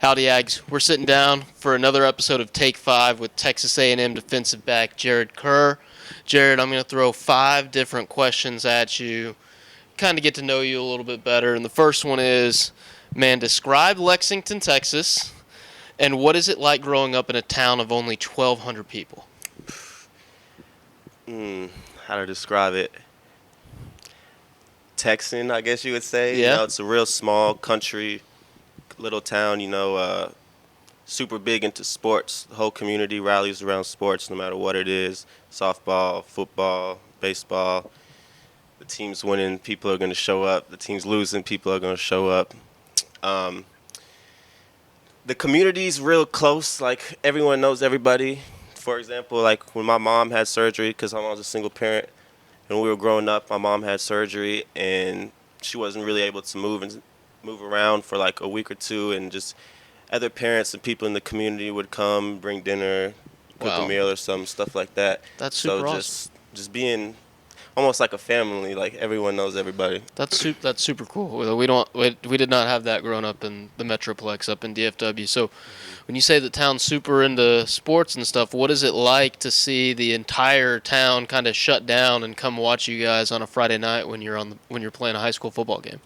Howdy, Ags. We're sitting down for another episode of Take 5 with Texas A&M defensive back Jarred Kerr. Jarred, I'm going to throw 5 different questions at you, kind of get to know you a little bit better. And the first one is, man, describe Lexington, Texas, and what is it like growing up in a town of only 1,200 people? How to describe it? Texan, I guess you would say. Yeah. It's a real small country, little town. Super big into sports. The whole community rallies around sports, no matter what it is. Softball, football, baseball. The team's winning, people are going to show up. The team's losing, people are going to show up. Um, the community's real close. Like, everyone knows everybody. For example, like when my mom had surgery, because my mom's a single parent, when we were growing up, my mom had surgery, and she wasn't really able to move around for like a week or two, and just other parents and people in the community would come, bring dinner, cook Wow. a meal or some stuff like that. That's So super awesome. just being almost like a family, like everyone knows everybody. That's super cool. We did not have that growing up in the Metroplex up in DFW. So when you say the town's super into sports and stuff, what is it like to see the entire town kind of shut down and come watch you guys on a Friday night when you're playing a high school football game?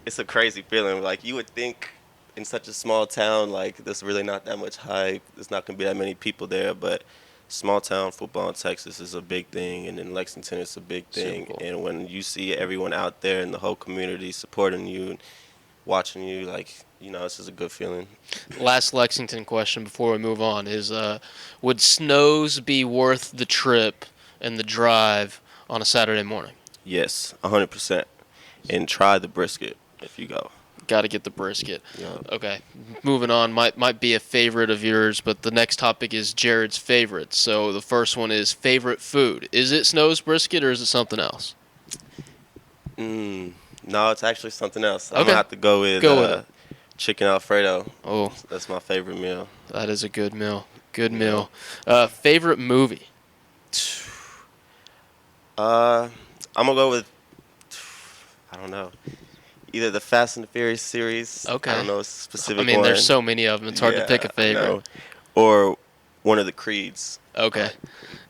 It's a crazy feeling. Like, you would think in such a small town, like, there's really not that much hype. There's not gonna be that many people there, but small town football in Texas is a big thing, and in Lexington it's a big thing. Super cool. And when you see everyone out there and the whole community supporting you and watching you, like, it's just a good feeling. Last Lexington question before we move on is, would snows be worth the trip and the drive on a Saturday morning? Yes, 100%. And try the brisket if you go. Got to get the brisket. Yeah. Okay, moving on. Might be a favorite of yours, but the next topic is Jared's favorite. So the first one is favorite food. Is it Snow's brisket or is it something else? No, it's actually something else. I'm Okay. gonna have to go with, Go with it. chicken Alfredo. Oh, That's my favorite meal. that is a good meal. Good Yeah. meal. Favorite movie. I'm gonna go with, I don't know, either the Fast and the Furious series. Okay. I don't know a specific I one. mean, there's so many of them. It's hard to Yeah, pick a I know. favorite. Or one of the Creeds. Okay.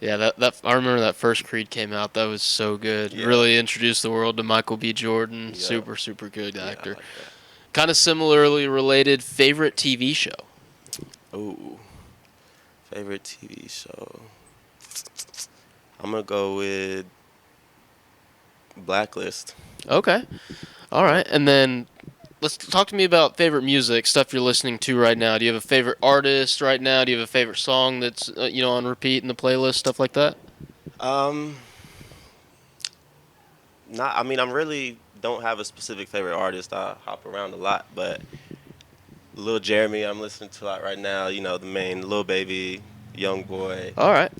Yeah, that I remember that first Creed came out. That was so good. Yeah. Really introduced the world to Michael B. Jordan. Yeah. Super, super good Yeah, I actor. like Kind of similarly related, favorite TV show. that. Ooh, favorite TV show. I'm gonna go with Blacklist. Okay. All right. And then let's talk to me about favorite music, stuff you're listening to right now. Do you have a favorite artist right now? Do you have a favorite song that's on repeat in the playlist, stuff like that? Um, Not. I mean, I'm really don't have a specific favorite artist. I hop around a lot, but Lil Jeremy, I'm listening to a lot right now. The main Lil Baby, Young Boy. All right.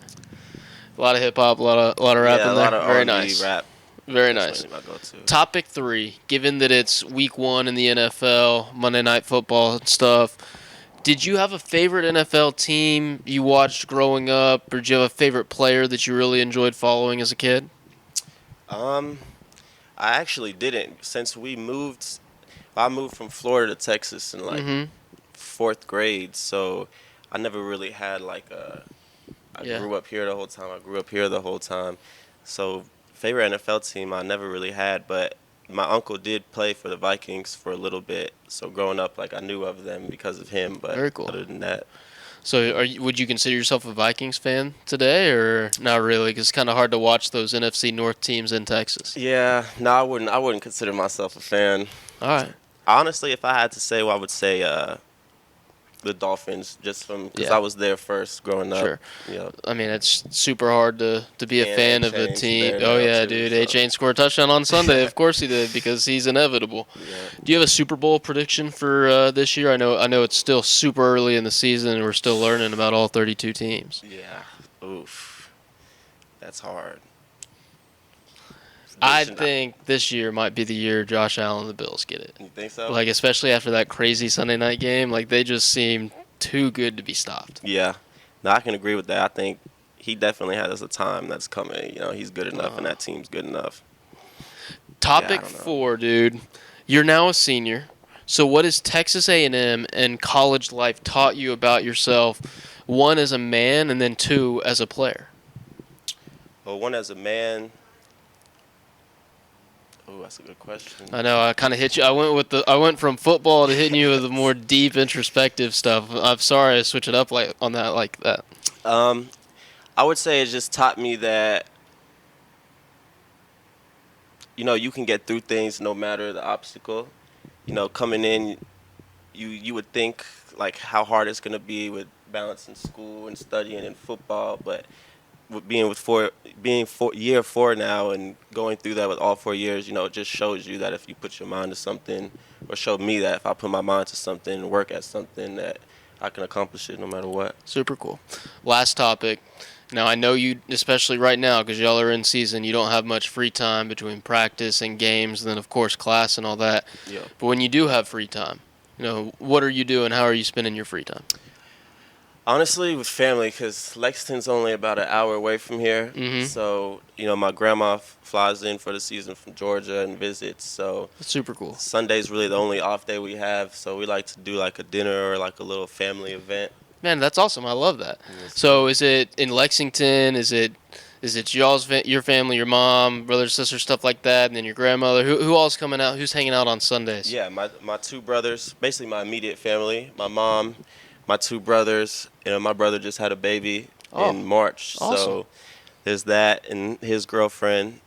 A lot of hip hop, a lot of rap Yeah, in a lot there. of Very R&B nice. rap. Very That's nice. mainly my go-to. Topic 3, given that it's week 1 in the NFL, Monday Night Football and stuff, did you have a favorite NFL team you watched growing up, or did you have a favorite player that you really enjoyed following as a kid? Um, I actually didn't. Since I moved from Florida to Texas in like Mm-hmm. fourth grade, so I never really had like I Yeah. grew up here the whole time. I grew up here the whole time. So favorite NFL team I never really had, but my uncle did play for the Vikings for a little bit. So growing up, like, I knew of them because of him. But Very cool. other than that, So would you consider yourself a Vikings fan today, or not really? Because it's kind of hard to watch those NFC North teams in Texas. yeah, no, I wouldn't. I wouldn't consider myself a fan. All right. Honestly, if I had to say, well, I would say the Dolphins, just because Yeah. I was there first growing up. Sure. Yeah. I mean, it's super hard to be a And fan of a H-Ain's team. there Oh, now, yeah, too, dude. so. H-Ain't scored a touchdown on Sunday. Of course he did, because he's inevitable. Yeah. Do you have a Super Bowl prediction for this year? I know it's still super early in the season, and we're still learning about all 32 teams. Yeah. Oof. That's hard. I think this year might be the year Josh Allen and the Bills get it. You think so? Like, especially after that crazy Sunday night game, like, they just seem too good to be stopped. Yeah. No, I can agree with that. I think he definitely has a time that's coming. He's good enough, and that team's good enough. Topic I don't know. 4, dude. You're now a senior. So, what has Texas A&M and college life taught you about yourself? One as a man, and then two as a player. Well, one as a man. Oh, that's a good question. I know I kind of hit you. I went from football to hitting you with the more deep, introspective stuff. I'm sorry I switch it up on that like that. Um, I would say it just taught me that you can get through things no matter the obstacle. Coming in, you would think like how hard it's gonna be with balancing school and studying and football, but with year 4 now and going through that with all 4 years, it just shows you that if you put your mind to something, or showed me that if I put my mind to something and work at something, that I can accomplish it no matter what. Super cool. Last topic. Now, I know you, especially right now, because y'all are in season, you don't have much free time between practice and games, and then, of course, class and all that. Yeah. But when you do have free time, what are you doing? How are you spending your free time? Honestly, with family, because Lexington's only about an hour away from here. Mm-hmm. So, my grandma flies in for the season from Georgia and visits. So, That's super cool. Sunday's really the only off day we have. So, we like to do like a dinner or like a little family event. Man, that's awesome. I love that. Yes. So, is it in Lexington? Is it your family, your mom, brother, sister, stuff like that, and then your grandmother? Who all's coming out? Who's hanging out on Sundays? Yeah, my two brothers, basically my immediate family, my mom, my two brothers. My brother just had a baby in March. Awesome. So there's that, and his girlfriend,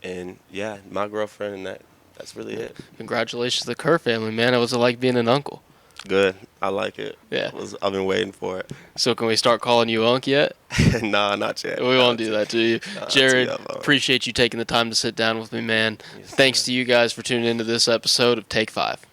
and yeah, my girlfriend, and that's really it. Congratulations to the Kerr family, man. It was like being an uncle. Good. I like it. Yeah. I've been waiting for it. So can we start calling you Unc yet? Nah, not yet. We won't do that to you. Jarred, Not too appreciate you taking the time to sit down with me, man. Yes, Thanks sir. to you guys for tuning into this episode of Take 5.